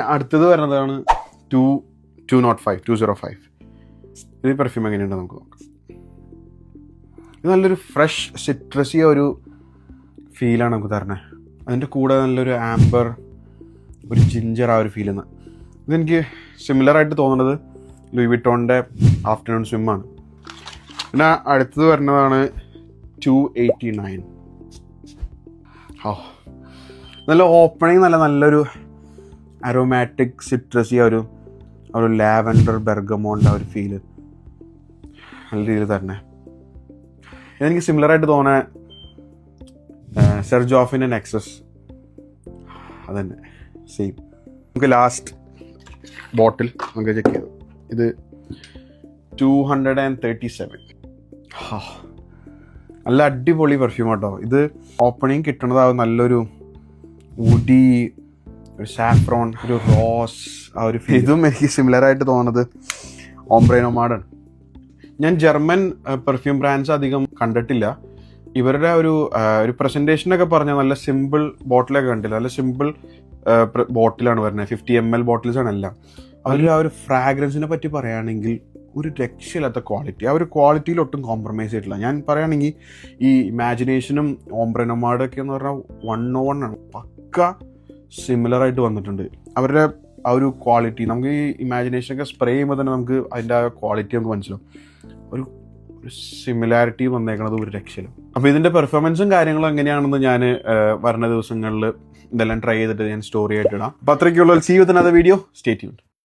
അടുത്തത് വരുന്നതാണ് 205. ഇത് പെർഫ്യൂം എങ്ങനെയുണ്ട് നമുക്ക് നോക്കാം. ഇത് നല്ലൊരു ഫ്രഷ് സിട്രസി ഒരു ഫീലാണ് നമുക്ക് തരണേ. അതിൻ്റെ കൂടെ നല്ലൊരു ആംബർ, ഒരു ജിഞ്ചർ ഒരു ഫീൽ എന്ന്. ഇതെനിക്ക് സിമിലറായിട്ട് തോന്നുന്നത് ലൂയി വിറ്റോണിൻ്റെ ആഫ്റ്റർനൂൺ സ്വിമ്മാണ്. പിന്നെ അടുത്തത് വരുന്നതാണ് 289. നല്ല ഓപ്പണിങ്, നല്ലൊരു അരോമാറ്റിക് സിട്രസി ഒരു ലാവൻഡർ ബെർഗമോൻ്റെ ഒരു ഫീല് നല്ല രീതിയിൽ തരണേ. ഇതെനിക്ക് സിമിലറായിട്ട് തോന്നുന്നത് സെർജോഫിൻ്റെ നെക്സസ്, അതന്നെ സെയിം. നമുക്ക് ലാസ്റ്റ് ബോട്ടിൽ നമുക്ക് ചെക്ക് ചെയ്തു. ഇത് 237. നല്ല അടിപൊളി പെർഫ്യൂം കേട്ടോ. ഇത് ഓപ്പണിങ് കിട്ടണതാവും നല്ലൊരു വുഡി, ഒരു സാഫ്രോൺ, ഒരു റോസ് ഒരു ഫീൽ. ഇതും എനിക്ക് സിമിലറായിട്ട് തോന്നുന്നത് ഓംബ്രെ നൊമാഡാണ്. ഞാൻ ജർമ്മൻ പെർഫ്യൂം ബ്രാൻഡ്സ് അധികം കണ്ടിട്ടില്ല. ഇവരുടെ ഒരു പ്രസൻറ്റേഷനൊക്കെ പറഞ്ഞാൽ നല്ല സിമ്പിൾ ബോട്ടിലൊക്കെ കണ്ടില്ല. നല്ല സിമ്പിൾ ബോട്ടിലാണ് വരുന്നത്. 50 ml ബോട്ടിൽസാണ് എല്ലാം. അവർ ഒരു ഫ്രാഗ്രൻസിനെ പറ്റി പറയുകയാണെങ്കിൽ ഒരു രക്ഷയില്ലാത്ത ക്വാളിറ്റി. ഒരു ക്വാളിറ്റിയിൽ ഒട്ടും കോംപ്രമൈസ് ചെയ്തിട്ടില്ല. ഞാൻ പറയുകയാണെങ്കിൽ ഈ ഇമാജിനേഷനും ഓംബ്രെ നൊമാഡൊക്കെ എന്ന് പറഞ്ഞാൽ 101 ആണ്. പക്ക സിമിലറായിട്ട് വന്നിട്ടുണ്ട്. അവരുടെ ഒരു ക്വാളിറ്റി നമുക്ക് ഈ ഇമാജിനേഷനൊക്കെ സ്പ്രേ ചെയ്യുമ്പോൾ തന്നെ നമുക്ക് അതിൻ്റെ ക്വാളിറ്റി നമുക്ക് മനസ്സിലാവും. ഒരു സിമിലാരിറ്റി വന്നേക്കണത് ഒരു രക്ഷയില്ല. അപ്പോൾ ഇതിൻ്റെ പെർഫോമൻസും കാര്യങ്ങളും എങ്ങനെയാണെന്ന് ഞാൻ വരുന്ന ദിവസങ്ങളിൽ ഇതെല്ലാം ട്രൈ ചെയ്തിട്ട് ഞാൻ സ്റ്റോറി ആയിട്ട് ഇടാം. അപ്പോൾ അത്രയ്ക്കുള്ള see with another video. Stay tuned.